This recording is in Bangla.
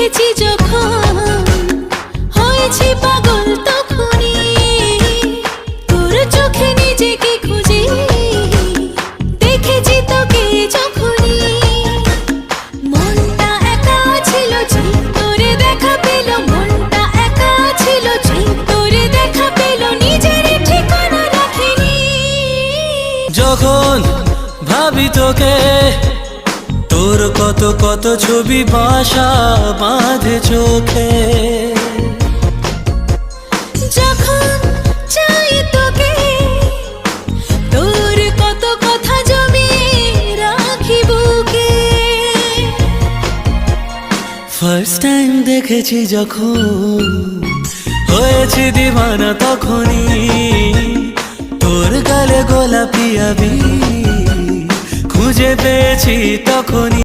দেখেছি যখন হয়েছি পাগল তখনই তোর চোখে নিজেকে খুঁজে দেখেছি তোকে যখনই মনটা একা ছিল যে তোরে দেখা পেল মনটা একা ছিল যে তোরে দেখা পেল নিজের ঠিকানা রাখিনি যখন ভাবি তোকে তোর কত কত ছবি বাসা বাঁধে চোখে যখন চাই তোকে তোর কত কথা জমিয়ে রাখি বুকে ফার্স্ট টাইম দেখেছি যখন হয়েছি দিওয়ানা তখনই তোর গালে গোলাপি আবি খুঁজে পেয়েছি তখনই।